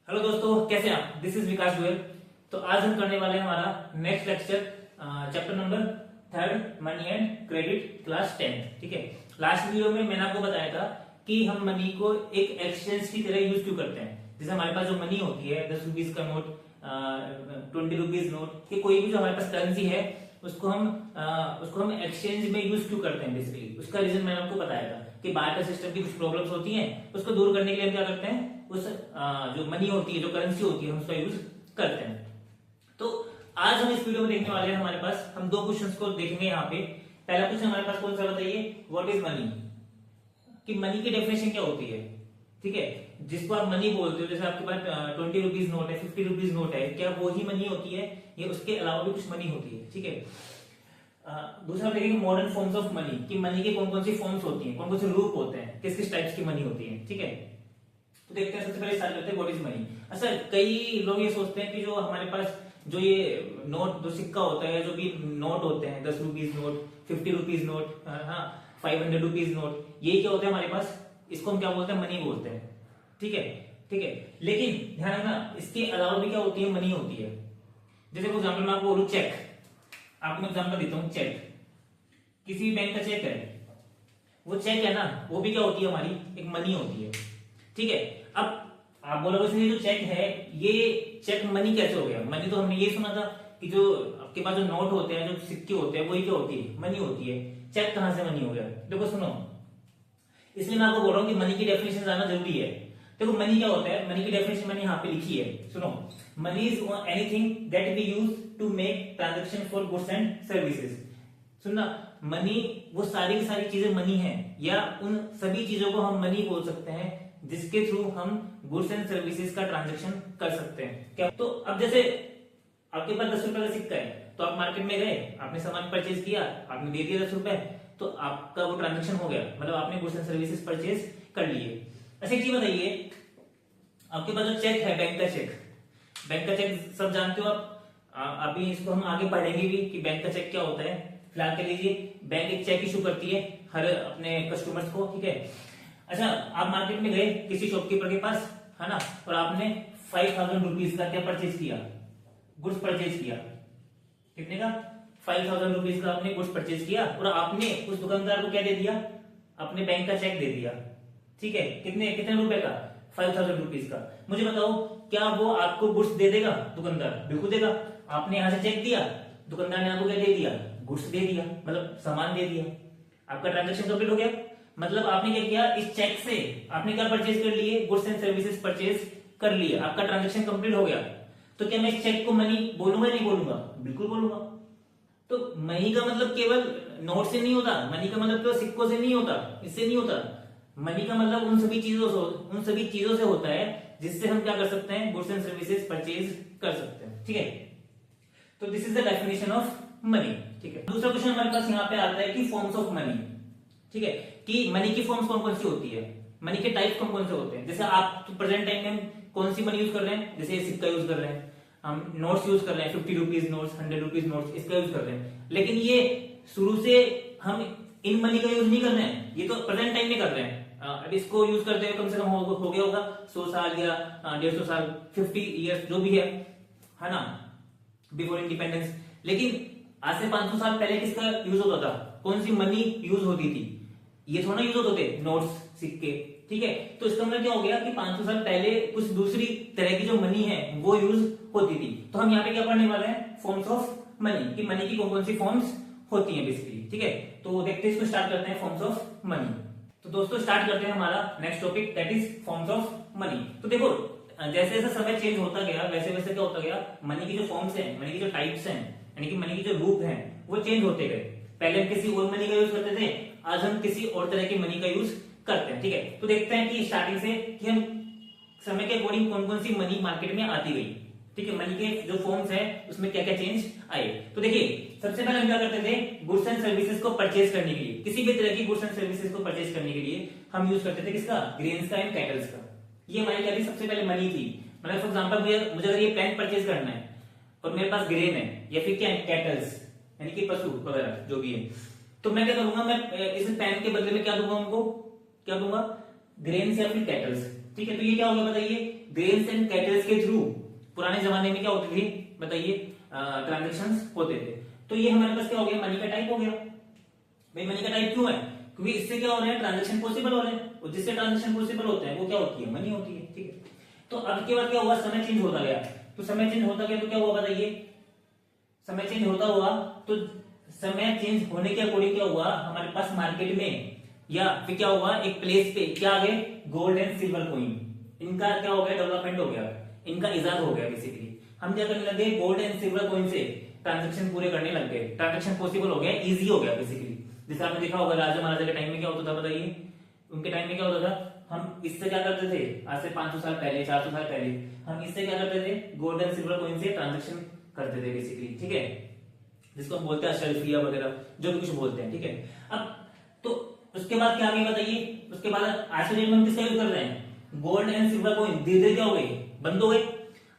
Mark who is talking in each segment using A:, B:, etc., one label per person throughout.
A: Hello दोस्तों, कैसे हैं आप? दिस इज विकास गोयल। तो आज हम करने वाले हैं हमारा next lecture, chapter number 3 money and credit, class 10। ठीक है। लास्ट वीडियो में मैंने आपको बताया था कि हम मनी को एक एक्सचेंज की तरह यूज क्यों करते हैं। जैसे हमारे पास जो मनी होती है, 10 रुपीज का नोट, 20 रुपीज नोट, कि कोई भी जो हमारे पास करेंसी है उसको हम एक्सचेंज में यूज क्यों करते हैं। बेसिकली उसका रीजन मैंने आपको बताया था कि बाहर का सिस्टम की कुछ प्रॉब्लम्स होती हैं, उसको दूर करने के लिए हम क्या करते हैं, उस जो मनी होती है, जो करेंसी होती है, हम उसका यूज करते हैं। तो आज हम इस वीडियो में देखने वाले हैं, हमारे पास हम दो क्वेश्चंस को देखेंगे यहाँ पे। पहला क्वेश्चन हमारे पास कौन सा बताइए, व्हाट इज मनी, कि मनी की डेफिनेशन क्या होती है। ठीक है, जिसको आप मनी बोलते हो, जैसे आपके पास 20 रुपीज नोट है, 50 रुपीज नोट है, क्या वो ही मनी होती है या उसके अलावा भी कुछ मनी होती है। ठीक है। दूसरा देखेंगे मॉडर्न फॉर्म्स ऑफ मनी, कि मनी के कौन कौन सी फॉर्म्स होती हैं, कौन कौन से रूप होते हैं, किस किस टाइप्स की मनी होती है। ठीक है। तो देखते हैं, सबसे पहले स्टार्ट करते हैं व्हाट इज मनी। अच्छा, कई लोग ये सोचते हैं कि जो हमारे पास जो ये नोट, जो सिक्का होता है, जो भी नोट होते हैं, 10 रुपीज नोट, 50 रुपीज नोट, हाँ 500 रुपीज नोट, ये क्या होता है हमारे पास, इसको हम क्या बोलते हैं, मनी बोलते हैं। ठीक है। ठीक है, लेकिन ध्यान रखना, इसके अलावा भी क्या होती है, मनी होती है। जैसे फॉर एग्जाम्पल मैं आपको बोलूं चेक, आपको मैं एग्जाम्पल देता हूँ। चेक, किसी भी बैंक का चेक है, वो चेक है ना, वो भी क्या होती है, हमारी एक मनी होती है। ठीक है। अब आप बोलोगे ये जो चेक है, ये चेक मनी कैसे हो गया। मनी तो हमने ये सुना था कि जो आपके पास जो नोट होते हैं, जो सिक्के होते हैं, वही क्या होती है, मनी होती है। चेक कहां से मनी हो गया? देखो सुनो, इसलिए मैं आपको बोल रहा हूँ कि मनी की डेफिनेशन जानना जरूरी है। देखो मनी क्या होता है, मनी की डेफिनेशन मैंने यहाँ पे लिखी है, सुनो। Money is anything that we use to make transaction for goods and services. सुनना, मनी वो सारी की सारी चीजें मनी है, या उन सभी चीजों को हम मनी बोल सकते हैं जिसके थ्रू हम गुड्स एंड सर्विसेज का ट्रांजैक्शन कर सकते हैं। क्या? तो अब जैसे आपके पास 10 रुपए का सिक्का है, तो आप मार्केट में गए, आपने सामान परचेज किया, आपने दे दिया 10 रुपए, तो आपका वो ट्रांजैक्शन हो गया, मतलब आपने गुड्स एंड सर्विसेज परचेज कर लिए। अच्छा एक चीज बताइए, आपके पास जो चेक है, बैंक का चेक, बैंक का चेक सब जानते हो आप। अभी इसको हम आगे पढ़ेंगे भी कि बैंक का चेक क्या होता है। फिलहाल के लीजिए, बैंक एक चेक इशू करती है हर अपने कस्टमर्स को। ठीक है। अच्छा, आप मार्केट में गए किसी शॉपकीपर के पास, है ना, और आपने 5000 रुपीज का क्या परचेज किया, गुड्स परचेज किया। कितने का? 5000 रुपीज का आपने गुड्स परचेज किया, और आपने उस दुकानदार को क्या दे दिया, अपने बैंक का चेक दे दिया। ठीक है। कितने कितने रुपए का? 5000 रुपीज का। मुझे बताओ, क्या वो आपको गुड्स दे देगा? दुकानदार बिल्कुल देगा। आपने यहां से चेक दिया, दुकानदार ने आपको क्या दे दिया, गुड्स दे दिया, मतलब सामान दे दिया। आपका ट्रांजैक्शन कंप्लीट हो गया। मतलब आपने क्या किया, इस चेक से आपने क्या परचेज कर लिए, गुड्स एंड सर्विसेज परचेज कर लिए, आपका ट्रांजैक्शन कंप्लीट हो गया। तो क्या मैं इस चेक को मनी बोलूंगा, नहीं बोलूंगा? बिल्कुल बोलूंगा। तो मनी का मतलब केवल नोट से नहीं होता, मनी का मतलब केवल सिक्कों से नहीं होता, इससे नहीं होता। मनी का मतलब उन सभी चीजों से होता है जिससे हम क्या कर सकते हैं, गुड्स एंड सर्विसेज परचेज कर सकते हैं। ठीक है। तो this is the definition of money. ठीक है। दूसरा क्वेश्चन हमारे पास यहाँ पे आता है कि फॉर्म्स ऑफ मनी। ठीक है, कि मनी की फॉर्म्स कौन कौन सी होती है, मनी के टाइप कौन कौन से होते हैं। जैसे आप तो प्रेजेंट टाइम में कौन सी मनी यूज कर रहे हैं, जैसे सिक्का यूज कर रहे हैं, हम नोट्स यूज कर रहे हैं, 50 रुपीज नोट्स, 100 रुपीज नोट्स, इसका यूज कर रहे हैं। लेकिन ये शुरू से हम इन मनी का यूज नहीं कर रहे हैं, ये तो प्रेजेंट टाइम में कर रहे हैं। अब इसको यूज करते हुए कम से कम हो गया होगा 100 साल या 150 साल, 50 ईयर्स जो भी है ना, बिफोर इंडिपेंडेंस। लेकिन आज से 500 साल पहले किसका यूज होता था, कौन सी मनी यूज होती थी? ये थोड़ा यूज होते थे, नोट्स, सिक्के। ठीक है। तो इसका मतलब क्या हो गया कि 500 साल पहले कुछ दूसरी तरह की जो मनी है वो यूज होती थी। तो हम यहाँ पे क्या पढ़ने वाले हैं, फॉर्म्स ऑफ मनी, कि मनी की कौन कौन सी फॉर्म्स होती हैं बेसिकली। ठीक है। तो देखते हैं, इसको स्टार्ट करते हैं, फॉर्म्स ऑफ मनी। तो दोस्तों स्टार्ट करते हैं हमारा next topic, that is forms of money. तो देखो, जैसे जैसे समय चेंज होता गया, वैसे वैसे क्या होता गया, मनी की जो फॉर्म्स हैं, मनी की जो टाइप्स हैं, यानी कि मनी के जो रूप हैं, वो चेंज होते गए। पहले हम किसी और मनी का यूज करते थे, आज हम किसी और तरह की मनी का यूज करते हैं। ठीक है। तो देखते हैं कि स्टार्टिंग से कि हम समय के अकॉर्डिंग कौन कौन सी मनी मार्केट में आती गई। ठीक है। मनी के जो फॉर्म्स है उसमें क्या क्या चेंज आए। तो देखिए, सबसे पहले हम क्या करते थे, गुड्स एंड सर्विसेज को परचेज करने के लिए, किसी भी तरह की गुड्स एंड सर्विसेज को परचेज करने के लिए हम यूज करते थे किसका, ग्रेन्स का एंड कैटल्स का। ये हमारी क्या थी, सबसे पहले मनी थी। मतलब फॉर एग्जाम्पल मुझे अगर ये पेन परचेज करना है और मेरे पास ग्रेन है, या फिर क्या है, कैटल्स, यानी कि पशु वगैरह जो भी है, तो मैं क्या करूंगा, मैं इस पेन के बदले में क्या दूंगा उनको, क्या दूंगा, ग्रेन्स या फिर कैटल्स। ठीक है, तो ये क्या हो गया बताइए, ग्रेन्स एंड कैटल्स के थ्रू पुराने जमाने में क्या होती थी बताइए, ट्रांजेक्शंस होते थे। तो ये हमारे पास क्या हो गया, मनी का टाइप हो गया। भाई मनी का टाइप क्यों है, क्योंकि इससे क्या हो रहा है, ट्रांजेक्शन पॉसिबल हो रहे हैं, और जिससे ट्रांजेक्शन पॉसिबल होते हैं वो क्या होती है, मनी होती है। ठीक है, तो अब के बाद क्या हुआ, समय चेंज होता गया। तो समय चेंज होता गया तो क्या हुआ बताइए, समय चेंज होता हुआ तो समय चेंज होने के अकॉर्डिंग क्या हुआ, हमारे पास मार्केट में या फिर क्या हुआ, एक प्लेस पे क्या आ गए, गोल्ड एंड सिल्वर कॉइन, इनका क्या हो गया, डेवलपमेंट हो गया, इनका इजाद हो गया। बेसिकली हम क्या करने लगे, गोल्ड एंड सिल्वर कॉइन से ट्रांजेक्शन पूरे करने लग गए, ट्रांजेक्शन पॉसिबल हो गया, इजी हो गया बेसिकली। जैसे आपने देखा होगा राजा महाराजा के टाइम में क्या होता था बताइए, उनके टाइम में क्या होता था, हम इससे क्या करते थे, आज से 500 साल पहले 400 साल पहले हम इससे क्या करते थे, गोल्ड एंड सिल्वर कॉइन से ट्रांजेक्शन करते थे बेसिकली। ठीक है, जिसको हम बोलते हैं अशरफिया वगैरह, जो भी कुछ बोलते हैं। ठीक है, अब तो उसके बाद क्या आ गया बताइए, उसके बाद आज के डेट में हम किसका यूज कर रहे हैं, गोल्ड एंड सिल्वर कॉइन धीरे धीरे क्या हो गए, बंद हो गए।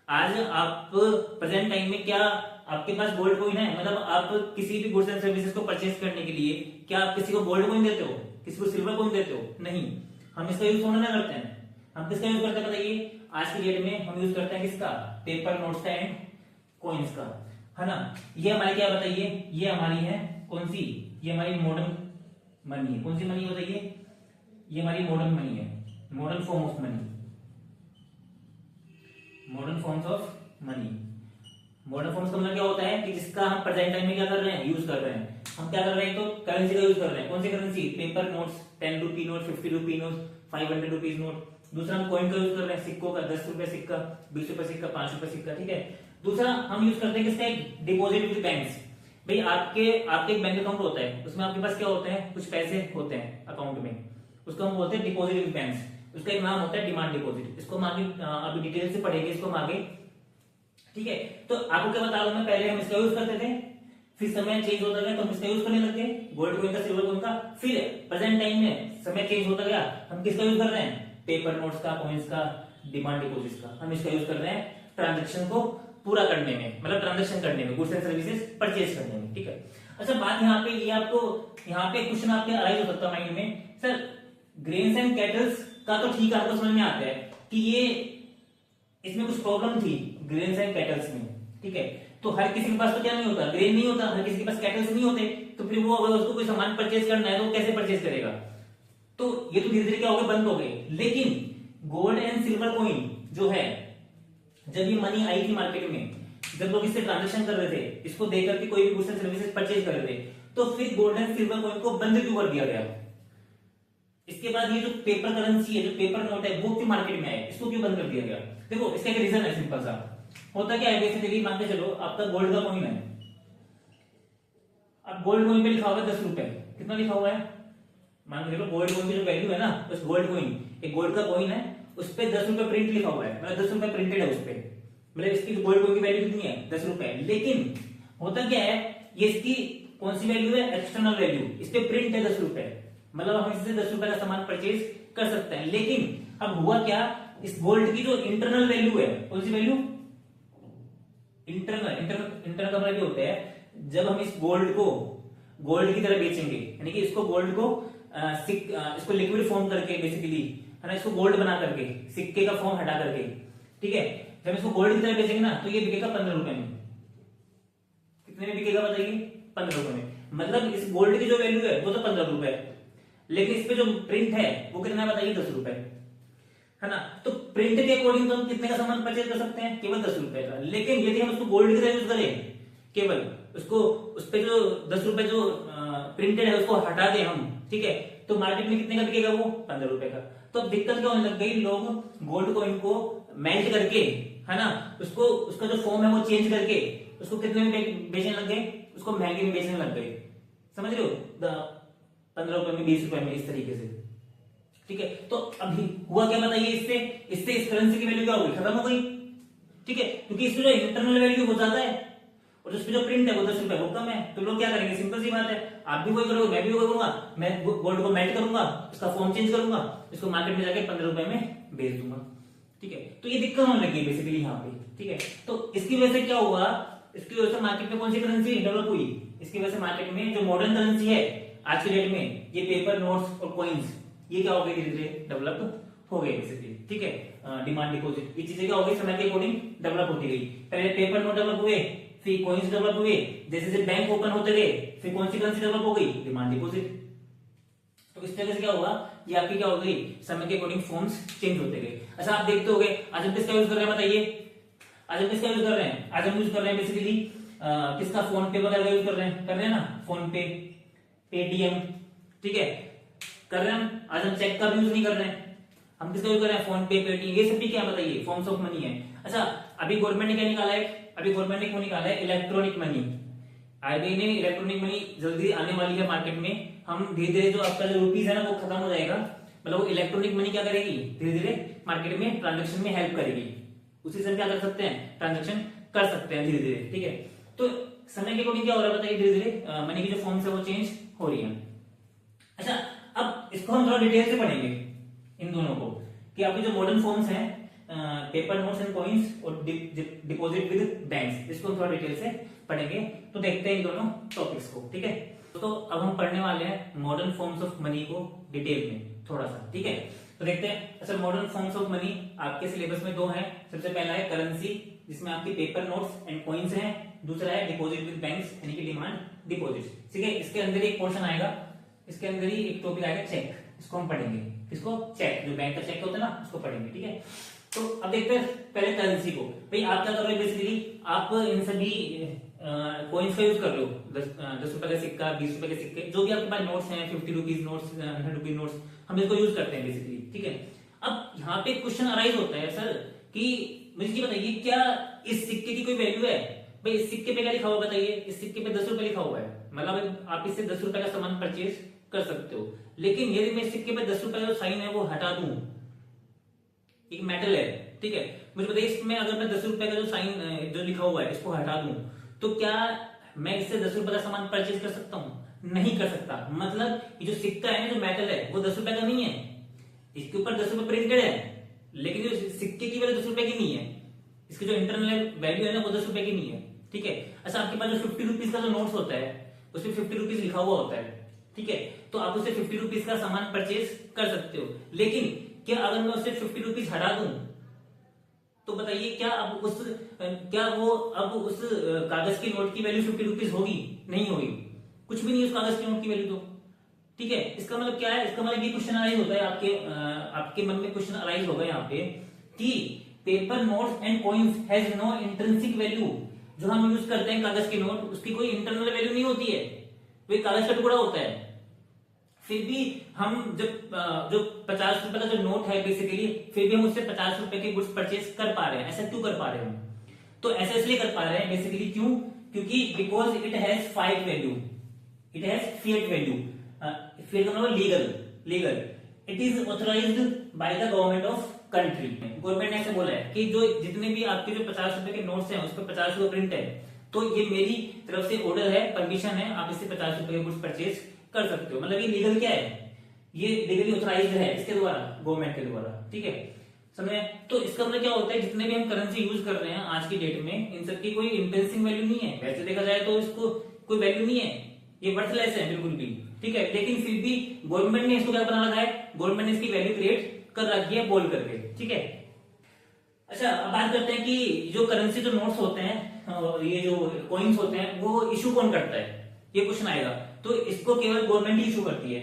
A: आज आप प्रेजेंट टाइम में क्या आपके पास गोल्ड कॉइन है, मतलब आप किसी भी गुड्स एंड सर्विसेज को परचेज करने के लिए क्या आप किसी को गोल्ड कॉइन देते हो, किसी को सिल्वर कॉइन देते हो, नहीं। हम इसका यूज होना ना करते हैं, हम किसका यूज करते हैं बताइए, आज की डेट में हम यूज करते हैं किसका, पेपर नोट्स का एंड कॉइन्स का, है ना। ये हमारी क्या बताइए, ये हमारी है कौन सी, ये हमारी मॉडर्न मनी है। कौन सी मनी बताइए, ये हमारी मॉडर्न मनी है, modern form of money, modern forms of money. Modern forms का मतलब क्या होता है कि जिसका हम प्रेजेंट टाइम में क्या कर रहे हैं, यूज कर रहे हैं। हम क्या कर रहे हैं, तो करेंसी का यूज कर रहे हैं। कौन सी currency, paper notes, 10 rupee note, 50 rupee note, 500 rupees note. दूसरा हम कॉइन का यूज कर रहे हैं, सिक्कों का, 10 रुपए सिक्का, 20 रुपए सिक्का, 5 रुपए सिक्का। ठीक है, दूसरा हम यूज करते हैं किसका, डिपॉजिट विद बैंक्स। भाई आपके एक बैंक अकाउंट होता है, उसमें आपके पास क्या होते हैं, कुछ पैसे होते हैं अकाउंट में, उसको हम बोलते हैं डिपॉजिट विद बैंक्स। उसका एक नाम होता है डिमांड डिपॉजिट। इसको हम आगे अभी डिटेल से पढ़ेंगे इसको हम आगे। ठीक है, तो आपको क्या बता रहा हूं मैं, पहले हम इसका यूज करते थे, फिर समय चेंज होता गया तो हम इसका यूज करने लग गए, गोल्ड कॉइन का, सिल्वर कॉइन का। फिर प्रेजेंट टाइम में समय चेंज होता गया, हम किसका यूज कर रहे हैं, पेपर नोट्स का, कॉइन्स का, डिमांड डिपॉजिट का। हम इसका यूज कर रहे हैं ट्रांजेक्शन को पूरा करने में, मतलब ट्रांजेक्शन करने में, गुड्स एंड सर्विसेज परचेज करने में। ठीक है, अच्छा बात यहाँ पे ये आपको यहाँ पे क्वेश्चन आपके अराइज हो सकता है माइंड में, सर ग्रेन्स एंड कैटल्स का तो ठीक है, आपको समझ में आता है कि ये इसमें कुछ प्रॉब्लम थी ग्रेन्स एंड कैटल्स में। ठीक है, तो हर किसी के पास तो क्या नहीं होता, ग्रेन नहीं होता, हर किसी के पास कैटल्स नहीं होते, तो फिर वो अगर उसको कोई सामान परचेज करना है तो कैसे परचेज करेगा। तो ये तो धीरे धीरे क्या हो गए, बंद हो गए। लेकिन गोल्ड एंड सिल्वर कॉइन जो है, जब ये मनी आई थी मार्केट में, जब लोग इससे ट्रांजेक्शन कर रहे थे, इसको देकर के कोई भी गुड्स एंड सर्विसेज परचेज कर रहे थे, तो फिर गोल्ड एंड सिल्वर कॉइन को बंद क्यों कर दिया गया। इसके बाद ये जो पेपर करेंसी है, जो पेपर नोट है, वो क्यों मार्केट में आए, इसको क्यों बंद कर दिया गया। देखो इसका एक रीजन है सिंपल सा। होता क्या है, बेसिकली मान के चलो आपका गोल्ड का कॉइन है, अब गोल्ड कॉइन पे लिखा हुआ है 10 रुपए, कितना लिखा हुआ है, मान के चलो गोल्ड कॉइन की जो वैल्यू है ना, उस गोल्ड कॉइन, एक गोल्ड का कॉइन है, उस पे 10 रुपए प्रिंट लिखा हुआ है, मतलब 10 रुपए प्रिंटेड है उस पे, मतलब इसकी गोल्ड कॉइन की वैल्यू कितनी है, 10 रुपए। लेकिन होता क्या है, ये इसकी कौन सी वैल्यू है, एक्सटर्नल वैल्यू, इस पे प्रिंट है 10 रुपए, मतलब हम इससे 10 रुपए का सामान परचेज कर सकते हैं। लेकिन अब हुआ क्या, इस गोल्ड की जो इंटरनल वैल्यू है, कौन सी वैल्यू, इंटरनल का मतलब होता है जब हम इस गोल्ड को गोल्ड की तरह बेचेंगे, यानी कि इसको गोल्ड को इसको लिक्विड फॉर्म करके बेसिकली, है ना, इसको गोल्ड बना करके, सिक्के का फॉर्म हटा करके, ठीक है, जब इसको गोल्ड की तरह बेचेंगे ना, तो ये बिकेगा 15 रुपए में। कितने में बिकेगा बताइए, 15 रुपए में। मतलब इस गोल्ड की जो वैल्यू है वो तो 15 रुपए है, लेकिन इस पे जो प्रिंट है वो कितना है बताइए, 10 रुपए, है ना। तो प्रिंट के अकॉर्डिंग तो हम कितने का सामान परचेज कर सकते हैं, केवल 10 रुपए का। लेकिन यदि हम उसको गोल्ड की तरह यूज करें, केवल उसको उस पे जो 10 रुपए जो प्रिंटेड है उसको हटा दें हम, ठीक है, तो मार्केट में कितने का बिकेगा वो, 15 रुपए का। तो दिक्कत क्या होने लग गई, लोग गोल्ड कॉइन को मेल्ट करके, है ना, उसको उसका जो फॉर्म है वो चेंज करके उसको कितने में बेचने लग गए, उसको महंगे में बेचने लग गए, समझ रहे हो, 15 रुपए में, 20 रुपए में, इस तरीके से। ठीक है, तो अभी हुआ क्या बताइए, इससे इस करेंसी की वैल्यू क्या हो गई, खत्म हो गई। ठीक है, क्योंकि इसमें जो इंटरनल वैल्यू हो जाता है और उसमें जो प्रिंट है वो 10 रुपए वो कम है, तो लोग क्या करेंगे, सिंपल सी बात है, आप भी वही करोगे, मैं भी वही करूंगा, मैं गोल्ड को मेल्ट करूंगा, इसका फॉर्म चेंज करूंगा, इसको मार्केट में जाके 15 रुपए में बेच दूंगा। ठीक है, तो ये दिक्कत होने लगी बेसिकली यहाँ पे। ठीक है, तो इसकी वजह से क्या हुआ, इसकी वजह से मार्केट में कौन सी करेंसी डेवलप हुई, इसकी वजह से मार्केट में जो मॉडर्न करेंसी है आज के डेट में, ये पेपर नोट्स और कॉइन्स, ये क्या हो गए, धीरे धीरे डेवलप हो गए बेसिकली, ठीक है। डिमांड डिपॉजिट ये चीजें क्या हो गई, समय के अकॉर्डिंग डेवलप होती गई। पहले पेपर नोट डेवलप हुए, फिर कॉइन्स डेवलप हुए, जैसे जैसे बैंक ओपन होते गए फिर कौन सी करेंसी डेवलप हो गई, डिमांड डिपॉजिट। तो इस तरह से क्या होगा, ये आपकी क्या हो गई, समय के अकॉर्डिंग फॉर्म्स चेंज होते गए। अच्छा आप देखते होगे आज हम किसका यूज कर रहे हैं बताइए, आज हम किसका यूज कर रहे हैं, आज हम यूज कर रहे हैं बेसिकली किसका, फोन पे वगैरह यूज कर रहे हैं ना, फोन पे, पेटीएम, ठीक है, कर रहे हैं हम। आज हम चेक का भी यूज नहीं कर रहे हैं, हम किसका यूज कर रहे हैं, फोन पे, पेटीएम, ये सब भी क्या बताइए, फॉर्म्स ऑफ मनी है। अच्छा अभी गवर्नमेंट ने क्या निकाला है, अभी गवर्नमेंट ने क्यों निकाला है, इलेक्ट्रॉनिक मनी। आरबीआई ने इलेक्ट्रॉनिक मनी जल्दी आने वाली है मार्केट में। हम धीरे धीरे जो आपका जो रुपीज है ना वो खत्म हो जाएगा, मतलब वो इलेक्ट्रॉनिक मनी क्या करेगी, धीरे धीरे मार्केट में ट्रांजेक्शन में हेल्प करेगी। उसी से हम क्या कर सकते हैं, ट्रांजेक्शन कर सकते हैं धीरे धीरे, ठीक है। तो समय के अकॉर्डिंग क्या हो रहा है बताइए, धीरे धीरे मनी की जो फॉर्म्स है वो चेंज हो रही है। अच्छा अब इसको हम थोड़ा डिटेल से पढ़ेंगे इन दोनों को, कि आपकी जो मॉडर्न फॉर्म्स हैं पेपर नोट्स एंड कॉइन्स और डिपॉजिट विद बैंक्स, इसको थोड़ा डिटेल से पढ़ेंगे। तो देखते हैं इन दोनों टॉपिक्स को, ठीक है। तो अब हम पढ़ने वाले हैं मॉडर्न फॉर्म्स ऑफ मनी को डिटेल में थोड़ा सा, ठीक है। तो देखते हैं। अच्छा मॉडर्न फॉर्म्स ऑफ मनी आपके सिलेबस में दो हैं। सबसे पहला है करेंसी, जिसमें आपकी पेपर नोट्स एंड कॉइन्स हैं। दूसरा है डिपॉजिट विद बैंक्स यानी कि डिमांड डिपॉजिट, ठीक है। इसके अंदर एक पोर्शन आएगा, इसके अंदर ही एक टॉपिक आएगा चेक, इसको हम पढ़ेंगे। इसको चेक, जो बैंक का चेक होता है ना उसको पढ़ेंगे, ठीक है। तो अब देखते हैं पहले करेंसी को। भाई आप क्या कर रहे हो, बेसिकली आप इन सभी कॉइन्स का यूज कर रहे हो, 10 रुपए का सिक्का, 20 रुपए के सिक्के, जो भी आपके पास नोट्स हैं, 50 रुपीज नोट्स, 100 रुपीज नोट्स, हम इसको यूज करते हैं बेसिकली, ठीक है। अब यहाँ पे क्वेश्चन अराइज होता है सर कि मुझे ये बताइए क्या इस सिक्के की कोई वैल्यू है। भाई इस सिक्के पे क्या लिखा हुआ बताइए, इस सिक्के पे 10 रुपए लिखा हुआ है, मतलब आप इससे 10 रुपए का सामान परचेज कर सकते हो। लेकिन यदि मैं इस सिक्के पे 10 रुपए का जो साइन है वो हटा दूं, एक मेटल है, ठीक है, मुझे बताइए इसमें अगर मैं 10 रुपए का जो साइन जो लिखा हुआ है इसको हटा दूं तो क्या मैं इससे 10 रुपए का सामान परचेज कर सकता हूं, नहीं कर सकता। मतलब ये जो सिक्का है ना, जो मेटल है, वो 10 रुपए का नहीं है, इसके ऊपर 10 रुपए प्रिंटेड है, लेकिन जो सिक्के की वैल्यू 10 रुपए की नहीं है, इसकी जो इंटरनल वैल्यू है ना वो 10 रुपए की नहीं है, ठीक है। अच्छा आपके पास जो 50 रुपीज का जो नोट्स होता है उसमें 50 रुपीज लिखा हुआ होता है, ठीक है, तो आप उससे 50 रुपीज का सामान परचेज कर सकते हो। लेकिन क्या अगर मैं उससे 50 रुपीज हटा दूं तो बताइए क्या वो अब उस कागज के नोट की वैल्यू 50 रुपीज होगी, नहीं होगी, कुछ भी नहीं उस कागज के नोट की वैल्यू तो, ठीक है। इसका मतलब क्या है, इसका मतलब ये क्वेश्चन अराइज होता है आपके मन में क्वेश्चन अराइज होगा यहाँ पे कि paper notes and coins has no intrinsic value. जो हम यूज करते हैं कागज के नोट, उसकी कोई इंटरनल वैल्यू नहीं होती है, वो कागज का टुकड़ा होता है। फिर भी हम जब जो 50 रुपए का जो नोट है बेसिकली, फिर भी हम उससे 50 रुपए के गुड्स परचेज कर पा रहे हैं। ऐसा क्यों कर पा रहे हैं, तो ऐसा इसलिए कर पा रहे हैं बेसिकली, क्यों, क्योंकि because it has fight value, it has fiat value. Fiat का मतलब legal, it is authorised by the government of country. Government ने ऐसे बोला है कि जो जितने भी आपके जो 50 रुपए के नोट्स हैं उस पर 50 रुपए प्रिंट है, तो ये मेरी तरफ से ऑर्डर है, परमिशन है, आप इससे 50 रुपए के गुड्स परचेज कर सकते हो। मतलब ये लीगल क्या है, ये लीगली ऑथराइज्ड है इसके द्वारा, गवर्नमेंट के द्वारा, ठीक है, समझे। तो इसका मतलब क्या होता है, जितने भी हम करेंसी यूज कर रहे हैं आज की डेट में, इन सबकी कोई इंट्रिंसिक वैल्यू नहीं है। वैसे देखा जाए तो इसको कोई वैल्यू नहीं है, ये वर्थलेस है बिल्कुल भी, ठीक है। लेकिन फिर भी गवर्नमेंट ने इसको क्या बना रखा है, गवर्नमेंट ने इसकी वैल्यू क्रिएट कर रखी है बोल करके, ठीक है। अच्छा अब बात करते हैं कि जो करेंसी जो नोट्स होते हैं, ये जो कॉइन्स होते हैं, वो इशू कौन करता है, ये क्वेश्चन आएगा। तो इसको केवल गवर्नमेंट ही इशू करती है।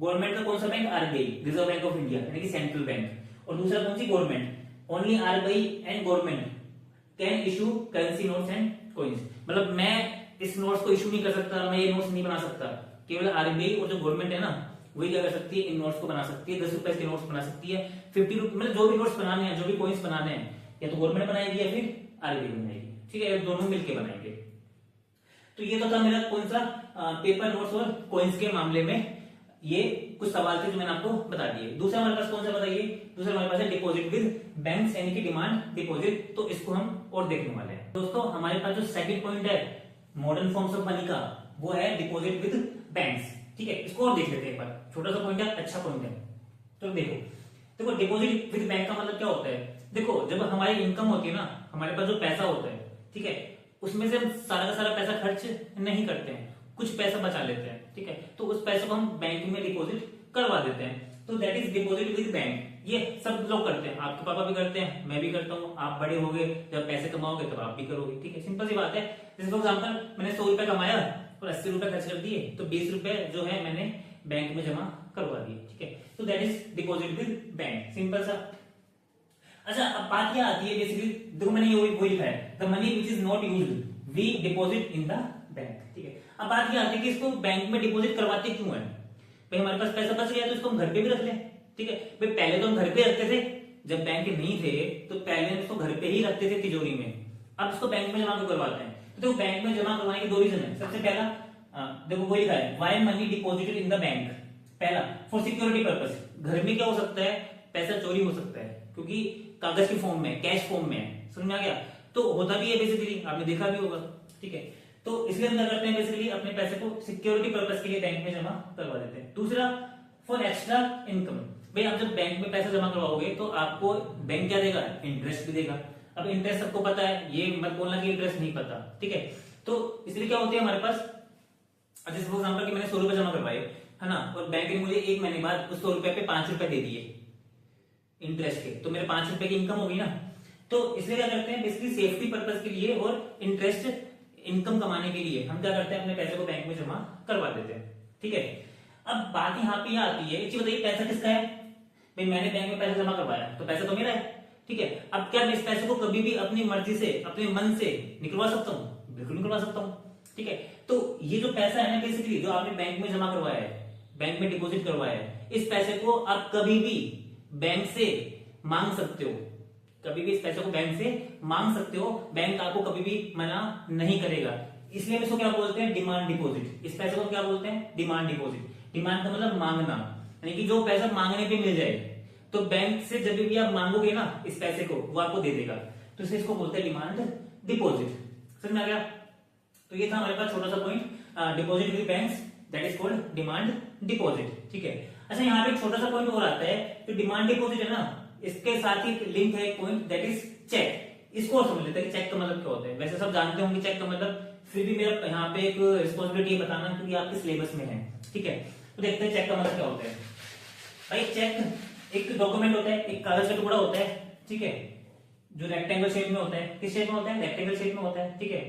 A: गवर्नमेंट का कौन सा bank, RBI, reserve bank of India यानी कि सेंट्रल बैंक। और दूसरा कौन सी, government, only RBI and government can issue currency notes and coins. मतलब मैं इस नोट्स को इशू नहीं कर सकता, मैं ये नोट्स नहीं बना सकता, केवल आरबीआई और जो गवर्नमेंट है ना वही क्या कर सकती है, इन नोट्स को बना सकती है। 10 रुपए के नोट्स बना सकती है, 50 रुपए, मतलब जो भी नोट्स बनाने हैं, जो भी कॉइन्स बनाने हैं, या तो गवर्नमेंट बनाएगी या फिर आरबीआई बनाएगी, ठीक है, दोनों मिलकर बनाएंगे। तो ये तो था मेरा कौन सा, पेपर नोट्स और कॉइन्स के मामले में ये कुछ सवाल थे जो मैंने आपको बता दिए। दूसरा हमारे पास कौन सा बताइए, दूसरा हमारे पास है डिपॉजिट विद बैंक्स यानी कि डिमांड डिपॉजिट। तो इसको हम और देखने वाले हैं दोस्तों। हमारे पास जो सेकंड पॉइंट है मॉडर्न फॉर्म्स ऑफ मनी का, वो है डिपॉजिट विद बैंक्स, ठीक है। इसको और देख लेते हैं एक बार, छोटा सा पॉइंट है, अच्छा पॉइंट है। तो देखो डिपॉजिट विद बैंक का मतलब क्या होता है। देखो जब हमारी इनकम होती है ना, हमारे पास जो पैसा होता है, ठीक है, उसमें से हम सारा का सारा पैसा खर्च नहीं करते हैं, कुछ पैसा बचा लेते हैं, ठीक है, तो उस पैसे को हम बैंक में डिपॉजिट करवा देते हैं, तो that is deposit with bank. ये सब लोग करते हैं, आपके पापा भी करते हैं, मैं भी करता हूँ, आप बड़े होगे जब पैसे कमाओगे तब आप भी करोगे, ठीक है, सिंपल सी बात है। जैसे फॉर एग्जाम्पल मैंने 100 रुपए कमाया और 80 रुपए खर्च कर दिए, तो 20 रुपए जो है मैंने बैंक में जमा करवा दिए, ठीक है, तो that is deposit with bank, simple सा। अच्छा, अब बात क्या आती है बेसिकली, देखो मैंने ये वही लिखा है, the money which is not used we deposit in the bank, ठीक है। अब बात क्या आती है कि इसको बैंक में डिपॉजिट करवाते क्यों है? भाई हमारे पास पैसा बच गया तो इसको हम घर पे भी रख लें, ठीक है। भाई पहले तो हम घर पे रखते थे, जब बैंक नहीं थे तो पहले हम इसको घर पे ही रखते थे तिजोरी में, अब इसको बैंक में जमा क्यों करवाते हैं? तो देखो बैंक में जमा करवाने के दो रीजन है। सबसे पहला देखो वही लिखा है, why money deposited in the bank, पहला फॉर सिक्योरिटी पर्पस, घर में क्या हो सकता है, पैसा चोरी हो सकता है क्योंकि कागज के फॉर्म में, कैश फॉर्म में, समझ में आ गया, तो होता भी है बेसिकली, आपने देखा भी होगा, ठीक है। तो इसलिए हम क्या करते हैं, बेसिकली अपने पैसे को सिक्योरिटी पर्पस के लिए बैंक में जमा करवा देते हैं। दूसरा फॉर एक्स्ट्रा इनकम, भाई आप जब बैंक में पैसा जमा करवाओगे तो आपको बैंक क्या देगा, इंटरेस्ट भी देगा। अब इंटरेस्ट सबको पता है, ये मत बोलना कि इंटरेस्ट नहीं पता, ठीक है। तो इसलिए क्या होती है हमारे पास, जैसे फॉर एग्जाम्पल कि मैंने 100 रुपए जमा करवाए, है ना, और बैंक ने मुझे 1 महीने बाद उस 100 रुपए पे 5 रुपए दे दिए इंटरेस्ट के, तो मेरे 5 रुपए की इनकम होगी ना। तो इसलिए क्या करते हैं, बेसिकली सेफ्टी पर्पस के लिए और इंटरेस्ट इनकम कमाने के लिए हम क्या करते हैं, अपने पैसे को बैंक में जमा करवा देते हैं, ठीक है। अब बात यहाँ पे आती है, एक चीज बताइए, पैसा किसका है? भाई मैंने बैंक में पैसा जमा करवाया तो पैसा तो मेरा है, ठीक है। अब क्या मैं इस पैसे को कभी भी अपनी मर्जी से, अपने मन से निकलवा सकता हूँ? बिल्कुल निकलवा सकता हूँ, ठीक है। तो ये जो पैसा है ना, बेसिकली जो आपने बैंक में जमा करवाया है, बैंक में डिपॉजिट करवाया है, इस पैसे को आप कभी भी बैंक से मांग सकते हो, कभी भी इस पैसे को बैंक से मांग सकते हो, बैंक आपको कभी भी मना नहीं करेगा। इसलिए हम इसको क्या बोलते हैं, डिमांड डिपॉजिट। इस पैसे को क्या बोलते हैं, डिमांड डिपॉजिट। डिमांड का मतलब मांगना, यानी कि जो पैसा मांगने पे मिल जाए, तो बैंक से जब भी आप मांगोगे ना इस पैसे को, वो आपको दे देगा, तो इसलिए इसको बोलते हैं डिमांड डिपॉजिट। समझ में आ गया? तो ये था हमारे पास छोटा सा point, deposit with banks, that is called demand deposit, ठीक है। अच्छा, यहाँ पे एक छोटा सा पॉइंट और आता है, तो डिमांड डिपॉजिट है ना, इसके साथ ही लिंक है एक पॉइंट, दैट इज चेक। इसको समझ लेते हैं कि चेक का मतलब क्या होता है। वैसे सब जानते होंगे चेक का मतलब, फिर भी मेरा यहाँ पे एक रिस्पॉन्सिबिलिटी बताना क्योंकि आपके सिलेबस में है, ठीक है। तो देखते हैं चेक का मतलब क्या होता है। भाई चेक एक डॉक्यूमेंट होता है, एक कागज का टुकड़ा होता है, ठीक है, जो रेक्टेंगल शेप में होता है। किस शेप में होता है? रेक्टेंगल शेप में होता है, ठीक है।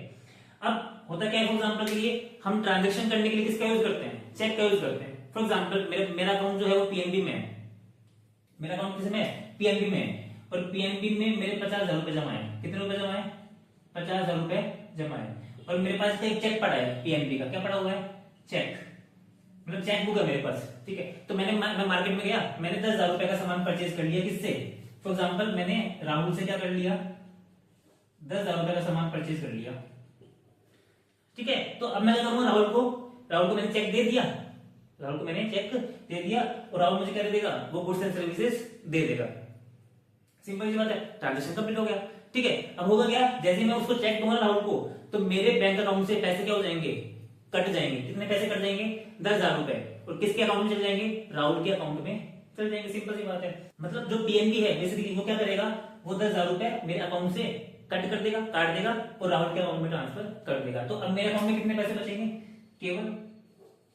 A: अब होता क्या है, फॉर एग्जाम्पल के लिए हम ट्रांजेक्शन करने के लिए किसका यूज करते हैं? चेक का यूज करते हैं। फॉर एग्जाम्पल मेरा अकाउंट जो है वो पीएनबी में है, मेरा अकाउंट किस में है? पीएनबी में है, और पीएनबी में मेरे 50,000 रुपए जमा है। कितने रुपए जमा है? 50,000 रुपए जमा है। और मेरे पास एक चेक पड़ा है पीएनबी का, क्या पड़ा हुआ है? चेक, मतलब चेक बुक है मेरे पास, ठीक है। तो मैं मार्केट में गया, मैंने 10,000 रुपए का सामान परचेज कर लिया। किससे? फॉर एग्जाम्पल मैंने राहुल से क्या कर लिया? 10,000 रुपए का सामान परचेज कर लिया, ठीक है। तो अब मैं क्या करूंगा, राहुल को मैंने चेक दे दिया, राहुल को मैंने चेक दे दिया, और राहुल मुझे क्या दे देगा? वो गुड्स एंड सर्विसेज दे देगा। सिंपल सी बात है, ट्रांजेक्शन कंप्लीट हो गया, ठीक है। अब होगा क्या, जैसे मैं उसको चेक दूंगा राहुल को, तो मेरे बैंक अकाउंट से पैसे क्या हो जाएंगे? कट जाएंगे। कितने पैसे कट जाएंगे? 10,000 रुपए। और किसके अकाउंट में चले जाएंगे? राहुल के अकाउंट में चले जाएंगे। सिंपल सी बात है। मतलब जो पीएनबी है बेसिकली वो क्या करेगा, वो 10,000 रुपए मेरे अकाउंट से कट कर देगा, काट देगा, और राहुल के अकाउंट में ट्रांसफर कर देगा। तो अब मेरे अकाउंट में कितने पैसे बचेंगे? केवल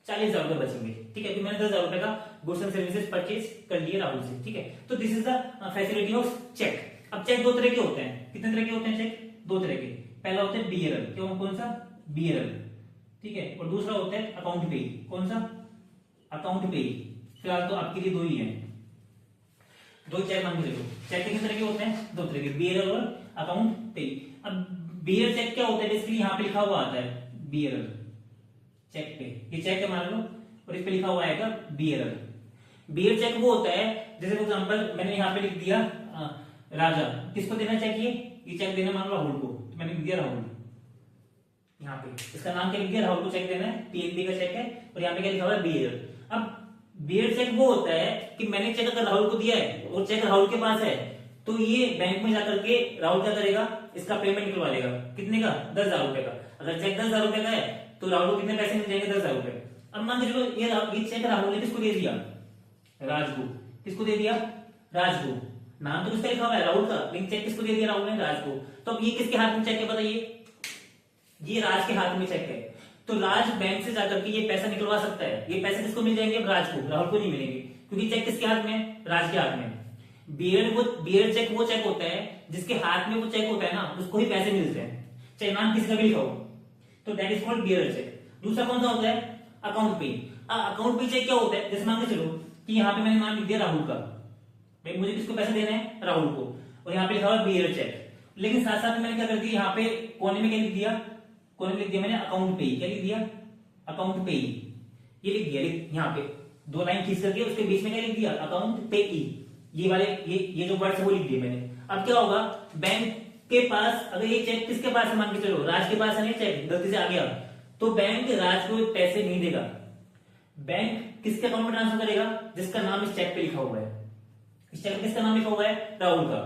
A: 40,000 रुपए बचेंगे, ठीक है, क्योंकि मैंने 10,000 रुपए का गुड्स एंड सर्विसेज परचेज कर लिए राहुल से, ठीक है। तो this is the facility of cheque. अब चेक दो तरह के होते हैं। कितने तरह के होते हैं चेक? दो तरह के। पहला होता है बीएरएल, क्यों? कौन सा? बीएरएल, ठीक है। और दूसरा होता है अकाउंट पे। कौन सा? अकाउंट पे। फिलहाल तो आपके लिए दो ही है, दो चेक मान के चलो। चेक कितने तरह के होते हैं? दो तरह के, बीएरएल और अकाउंट पे। अब बीएरएल चेक क्या होता है? बेसिकली यहाँ पे लिखा हुआ आता है बीएरएल चेक पे, ये चेक है मान लो, और इस पे लिखा हुआ आएगा बीएरएल। बीएरएल चेक वो होता है, जैसे फॉर एग्जांपल मैंने यहाँ पे लिख दिया राजा, किसको देना चेक? ये चेक देना मान लो राहुल को, तो मैंने लिख दिया राहुल यहाँ पे, इसका नाम क्या लिख दिया? राहुल को चेक देना है, पीएनबी का चेक है, और यहाँ पे क्या लिखा हुआ है? बीएरएल। अब बीएरएल चेक वो होता है कि मैंने चेक अगर राहुल को दिया है और चेक राहुल के पास है, तो ये बैंक में जाकर के राहुल क्या करेगा? इसका पेमेंट निकलवा लेगा। कितने का? 10,000 रुपए का। अगर चेक 10,000 रुपए का है तो राहुल को कितने पैसे मिल जाएंगे? 10,000 रुपए। अब मान के चलो ये चेक राहुल ने किसको दे दिया? राज को। किसको दे दिया? राज को। नाम तो किसका लिखा हुआ है? राहुल का, लेकिन चेक किसको दे दिया? राहुल ने राज को। तो अब ये किसके हाथ में चेक है बताइए? ये राज के हाथ में चेक है। तो राज बैंक से जाकर के ये पैसा निकलवा सकता है। ये पैसे किसको मिल जाएंगे? राज को, राहुल को नहीं मिलेंगे, क्योंकि चेक किसके हाथ में है? राज के हाथ में। बियर चेक वो चेक होता है जिसके हाथ में वो चेक होता है ना, उसको ही पैसे मिलते हैं, चाहे नाम किसी का भी लिखा हो, तो that is called bearer cheque. दूसरा कौन सा होता है? अकाउंट पे। अकाउंट पे चेक क्या होता है? जैसे मान के चलो कि यहाँ पे मैंने नाम लिख दिया राहुल का, भाई मुझे किसको पैसे देने हैं? राहुल को, और यहाँ पे लिखा हुआ बियर चेक। लेकिन साथ साथ में मैंने क्या कर दिया, यहाँ पे कोने में क्या लिख दिया? कोने में लिख दिया मैंने अकाउंट पे। क्या लिख दिया? अकाउंट पे, ये लिख दिया। यहाँ पे 2 लाइन खींच करके उसके बीच में क्या लिख दिया? अकाउंट पे। ये वाले ये जो वर्ड्स है वो लिख दिए मैंने। अब क्या होगा, बैंक के पास अगर ये चेक किसके पास है, मान के चलो राज के पास है, नहीं चेक गलती से आ गया, तो बैंक राज को पैसे नहीं देगा। बैंक किसके अकाउंट में ट्रांसफर करेगा? जिसका नाम इस चेक पे लिखा हुआ है। इस चेक पे किसका नाम लिखा हुआ है? राहुल का।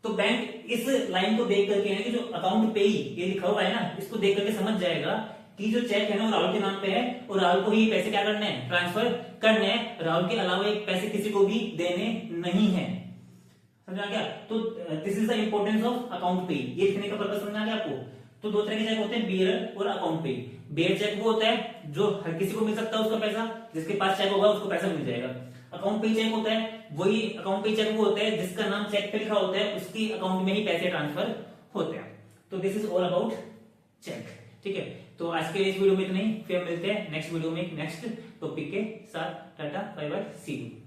A: तो बैंक इस लाइन को देख करके, यानी कि जो अकाउंट पे ये लिखा हुआ है ना, इसको देख करके समझ जाएगा कि जो चेक है ना वो राहुल के नाम पे है, और राहुल को ही पैसे क्या करने हैं? ट्रांसफर करने हैं। राहुल के अलावा ये पैसे किसी को भी देने नहीं है। समझा क्या? तो this is the importance of account पे। ये लिखने का पर्पस समझा गया आपको? तो 2 तरह के चेक होते हैं, बियर और अकाउंट पे। बियर चेक वो होता है जो हर किसी को मिल सकता है उसका पैसा, जिसके पास चेक होगा उसको पैसा मिल जाएगा। अकाउंट पे चेक होता है वही, अकाउंट पे चेक वो होता है जिसका नाम चेक पे लिखा होता है, उसकी अकाउंट में ही पैसे ट्रांसफर होते हैं। तो this is all about cheque. ठीक है, तो आज के इस वीडियो में इतना ही, फिर मिलते हैं नेक्स्ट वीडियो में नेक्स्ट टॉपिक के साथ। Tata bye bye, see you.